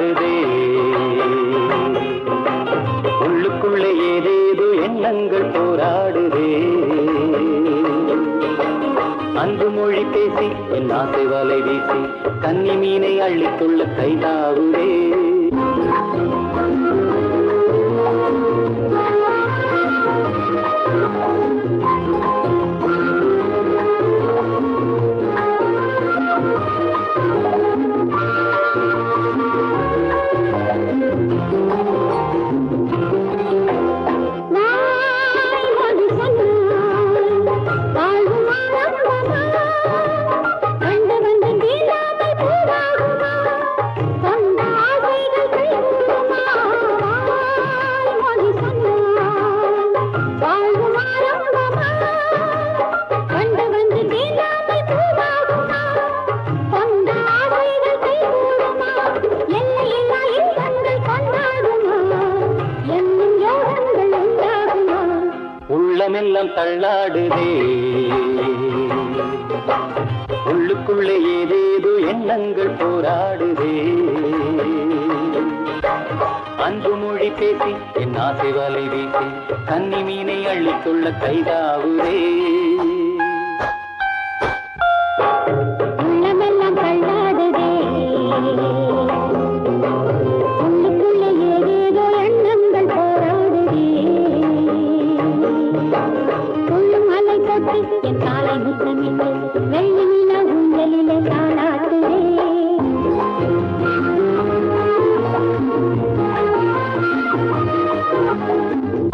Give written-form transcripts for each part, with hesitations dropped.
தள்ளாடுதே, உள்ளுக்குள்ளே ஏதேதோ எண்ணங்கள் போராடுதே. அன்பு மொழி பேசி என் ஆசை வலை வீசி கன்னி மீனை அள்ளிக்கொள்ள கைதாவுதே. உள்ளமெல்லாம் தள்ளாடுதே, உள்ளுக்குள்ளே ஏதேதோ எண்ணங்கள் போராடுதே. அன்பு மொழி பேசி என் ஆசை வலை வீசி கன்னி மீனை அள்ளிக்கொள்ள கைதாவுதே. உள்ளமெல்லாம் தள்ளாடுதே, உள்ளுக்குள்ளே ஏதேதோ எண்ணங்கள் போராடுதே. உள்ளும் அலை கொட்டி என் காலை முத்தமிட்டு வெள்ளி நிலா ஊஞ்சலிலே தாளாட்டுதே.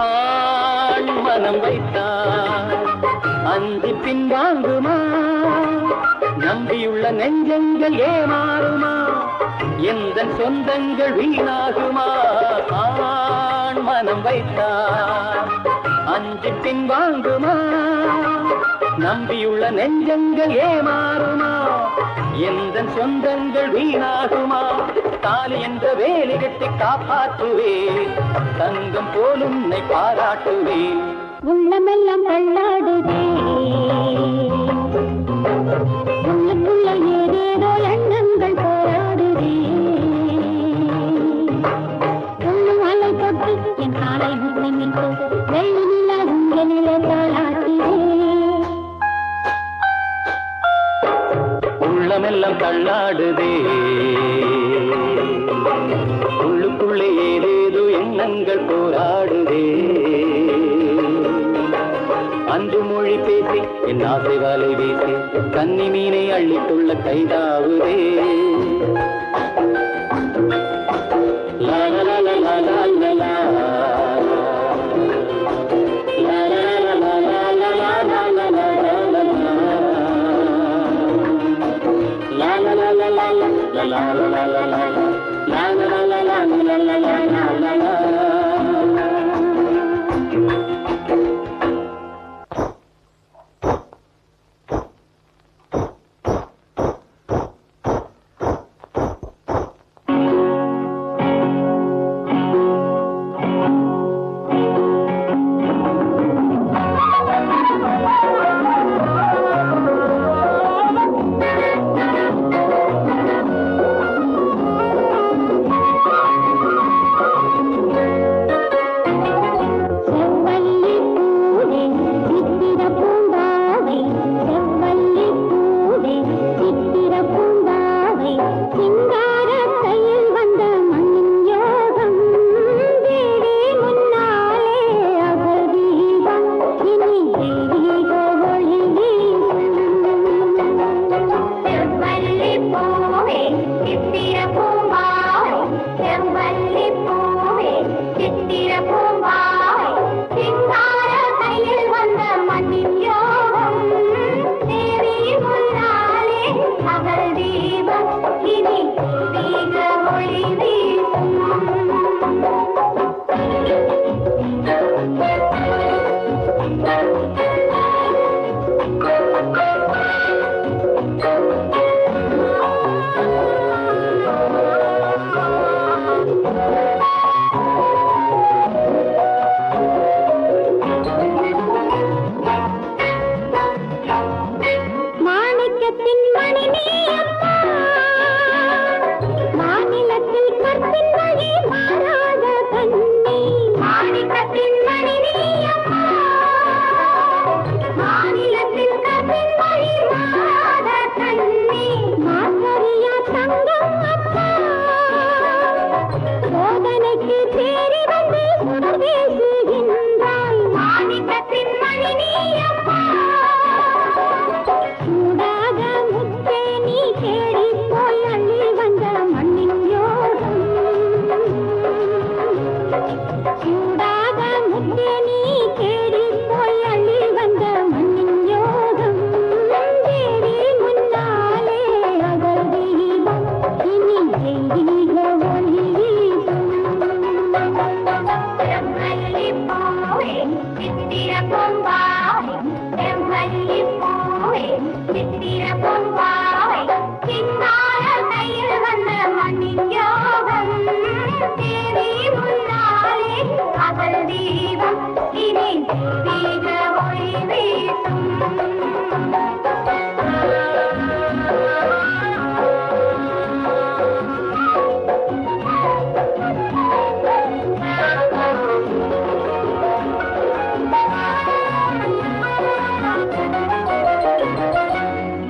ஆண் மனம் வைத்தான் அஞ்சி பின் வாங்குமா, நம்பியுள்ள நெஞ்சங்கள் ஏமாறுமா, எந்த சொந்தங்கள் வீணாகுமா. ஆண் மனம் வைத்தான் அஞ்சி பின் வாங்குமா, நம்பியுள்ள நெஞ்சங்கள் ஏமாறுமா, எந்த சொந்தங்கள் வீணாகுமா. தாலி என்ற வேலி கட்டி காப்பாற்றுவேன், தங்கம் போல் உன்னை பாராட்டுவேன். உள்ளமெல்லாம் தள்ளாடுதே, உள்ளுக்குள்ள ஏதேதோ எண்ணங்கள் போராடுதே. உள்ளும் அலை தொட்டு என் காலை முத்தமிட்டு வெள்ளி நிலா ஊஞ்சலிலே தாளாட்டுதே. உள்ளமெல்லாம் தள்ளாடுதே, உள்ளுக்குள்ளே ஏதேதோ எண்ணங்கள் போராடுதே. அன்பு மொழி பேசி என் ஆசை வலை வீசி கன்னி மீனை அள்ளிக்கொள்ள கைதாவுதே. லா லா லா லா லா லா லா லா. மலைக்கு தேறி வந்து சுடர் வீசுகின்றாய் மாணிக்கத்தின் மணி நீயம்மா சூடாக முத்தே நீ தேடி போய் அள்ளி வந்த மண்ணின் யோகம் சூடாக முத்தே நீ தேடி போய் அள்ளி வந்த மண்ணின் யோகம் தேவி முன்னாலே அகல் தீபம் இனி தெய்வீக ஒளி வீசும் செம்மல்லி பூவே சித்திர பூம்பாவை செம்மல்லி பூவே சித்திர பூம்பாவை சிங்கார கையில் வந்த மண்ணின் யோகம் தேவி முன்னாலே அகல் தீபம் இனி தெய்வீக ஒளி வீசும்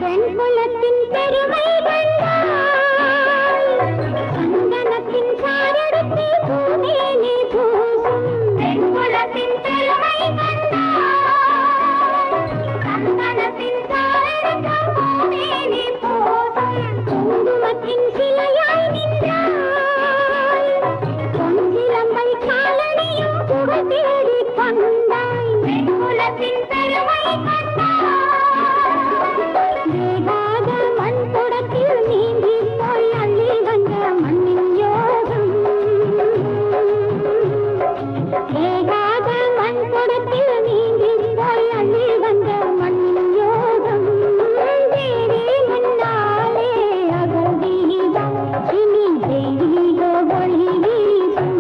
வெண்குலத்தின் பெருமை கண்டாய் சந்தனத்தின் சாரெடுத்து பூமேனி பூசும் வெண்குலத்தின் பெருமை கண்டாய் சந்தனத்தின் சாரெடுத்து பூமேனி பூசும் குங்குமத்தின் சிலையாய் நின்றாய் பொன்சிலம்பை காலணியும் புகழ் தேடி கொண்டாய் வெண்குலத்தின் பெருமை கண்டாய் வேகாத மண் குடத்தில் நீந்தி போய் அள்ளி வந்த மண்ணின் யோகம் வேகாத மண் குடத்தில் நீந்தி போய் அள்ளி வந்த மண்ணின் யோகம் தேவி முன்னாலே அகல் தீபம் இனி தெய்வீக ஒளி வீசும்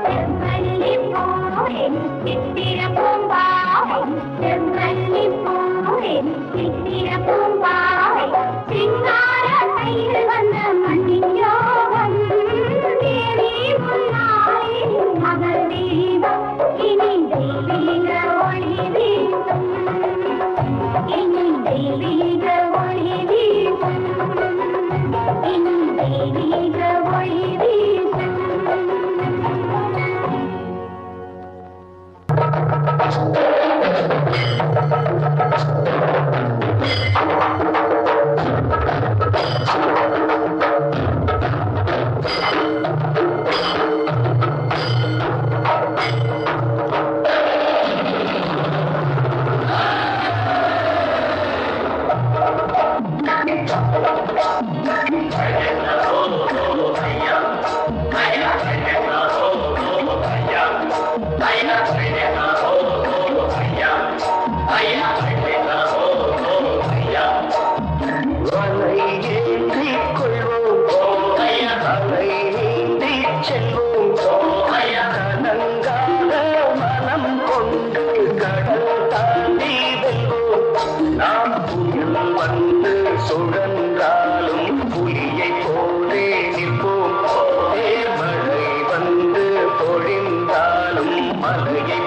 செம்மல்லி பூவே சித்திர பூம்பாவை செம்மல்லி பூவே சித்திர பூம்பாவை சிங்கார கையில் வந்த மண்ணின் யோகம் தேவி முன்னாலே அகல் தீபம் இனி தெய்வீக ஒளி வீசும் இனி தெய்வீக ஒளி வீசும் இனி தெய்வீக ஒளி வீசும் சுழன்றாலும் புலியை போலே நிற்போம் மழை வந்து பொழிந்தாலும் மலையை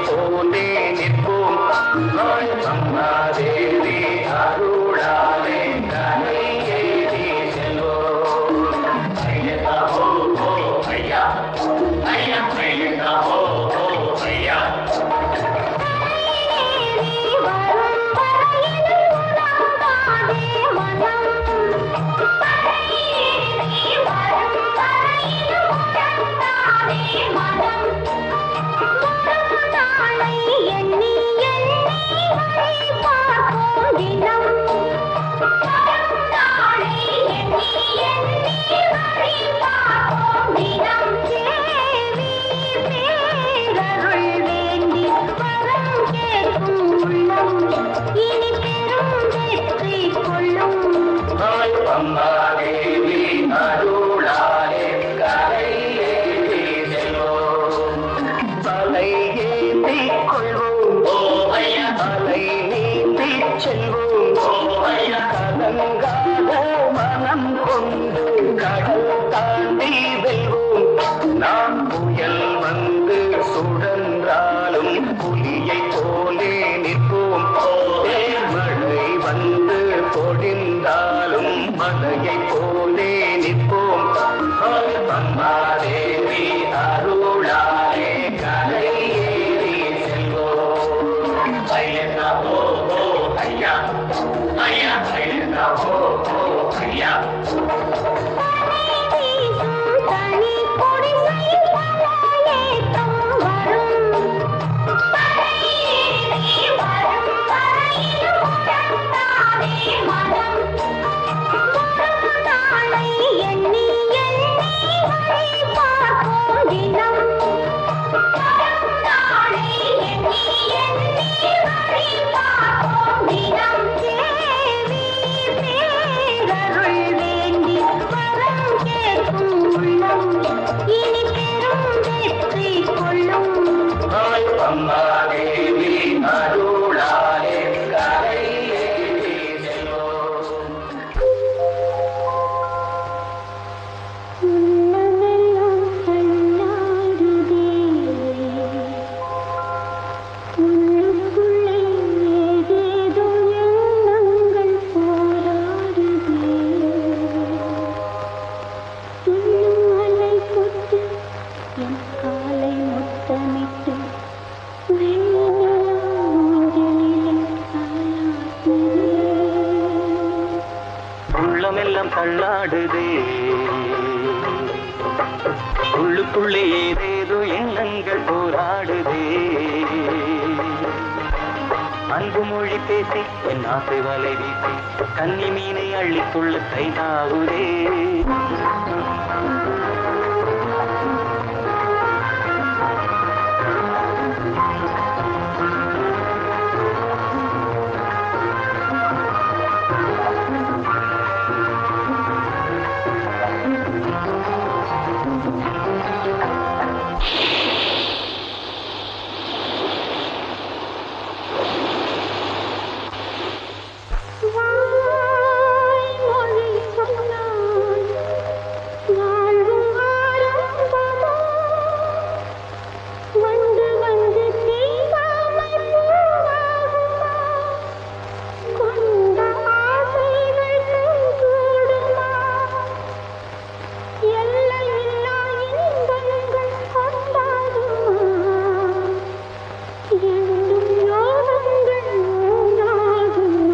உள்ளம் இனி பெரும் வெற்றி கொள்ளும். அம்மா தேவி அருளாலே கரையே உள்ளமெல்லாம் தள்ளாடுதே, உள்ளுக்குள்ளே ஏதேதோ எண்ணங்கள் போராடுதே. துள்ளும் அலை கொட்டு என் காலை முத்தமிட்டு வெள்ளினிலா ஊஞ்சலிலே தாலாட்டுதே. உள்ளமெல்லாம் தள்ளாடுதே, உள்ளுக்குள்ளே ஏதேதோ எண்ணங்கள் போராடுதே. அன்பு மொழி பேசி என் ஆசை வலை வீசி கன்னி மீனை அள்ளிக்கொள்ள கைதாகுதே. வாய்மொழி சொன்னான் வாழ்வும் ஆரம்பமா, வந்து வந்து தீண்டாமை பூவாகுமா, கொண்ட ஆசைகள் கூடுமா, எல்லையில்லா இன்பங்கள் கொண்டாடுமா, எண்ணும் யோகங்கள் ஊனாகுமா.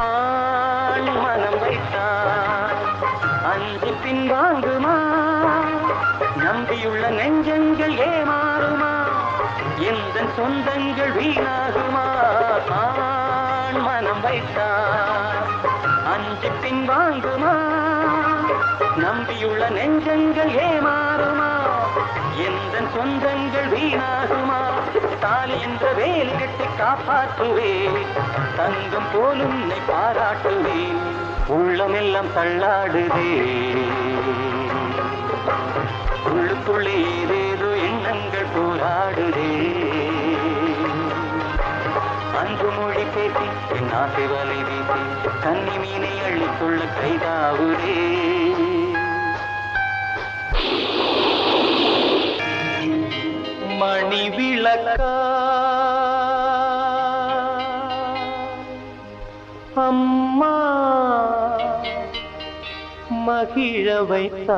ஆண் மனம் வைத்தான் அஞ்சு பின் வாங்குமா, நம்பியுள்ள நெஞ்சங்கள் ஏமாறுமா, எந்த சொந்தங்கள் வீணாகுமா. ஆண் மனம் வைத்தான் அஞ்சு பின் வாங்குமா, நம்பியுள்ள நெஞ்சங்கள் ஏமாறுமா, எந்த சொந்தங்கள் வீணாகுமா. தாலி என்ற வேல் கட்டி காப்பாற்றுவேன், தங்கம் போலும் உன்னை பாராட்டுவேன். உள்ளமெல்லாம் தள்ளாடுதே, உள்ளுக்குள்ளே ஏதேதோ எண்ணங்கள் போராடுதே. அன்பு மொழி பேசி என் ஆசை வலை வீசி கன்னி மீனை அள்ளிக்கொள்ள கைதாகுதே. மணி விளக்கா அம்மா மகிழ வைத்தாள்.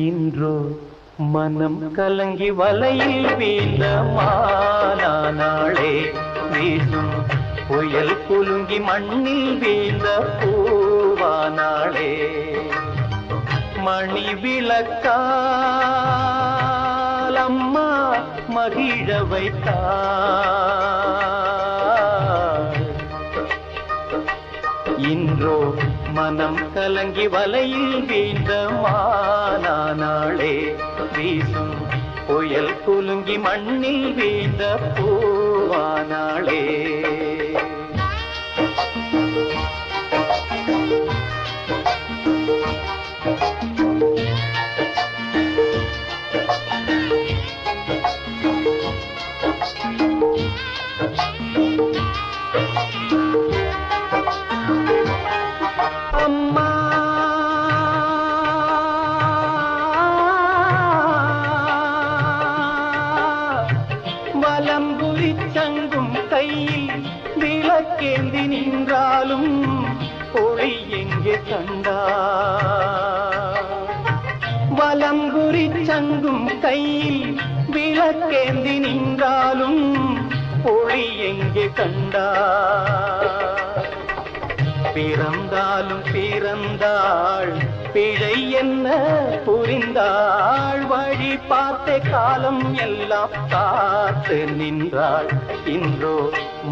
இன்றோ மனம் கலங்கி வலையில் வீழ்ந்த மானாளே, வீசும் புயல் குலுங்கி மண்ணில் வீழ்ந்த பூவானாளே. மணி விளக்கால் அம்மா மகிழ வைத்தாள். இன்றோ மனம் கலங்கி வலையில் வீழ்ந்த மானாளே, வீசும் புயல் குலுங்கி மண்ணில் வீழ்ந்த பூவானாளே. அம்மா வலம்புரி சங்கும் கையில் விளக்கேந்தி நின்றாலும் ஒளி எங்கே கண்டார்? வலம்புரி சங்கும் கையில் விளக்கேந்தி நின்றாலும் ஒளி எங்கே கண்டார்? பிறந்தாலும் பிறந்தாள் பிழை என்ன புரிந்தாள்? வழி பார்த்த காலம் எல்லாம் காத்து நின்றாள். இன்றோ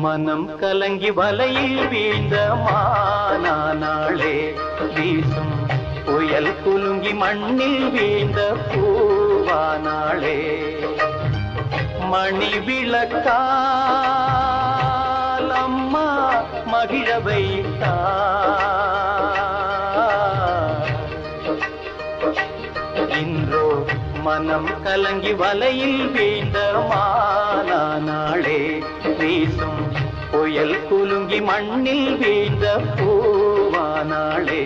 மனம் கலங்கி வலையில் வீழ்ந்த மானாளே. வீசும் புயல் குலுங்கி மண்ணில் வீழ்ந்த பூவானாளே. மணி விளக்கால் அம்மா மகிழ வைத்தார். இன்றோ மனம் கலங்கி வலையில் வீழ்ந்த மானாளே. வீசும் புயல் குலுங்கி மண்ணில் வீழ்ந்த பூவானாளே.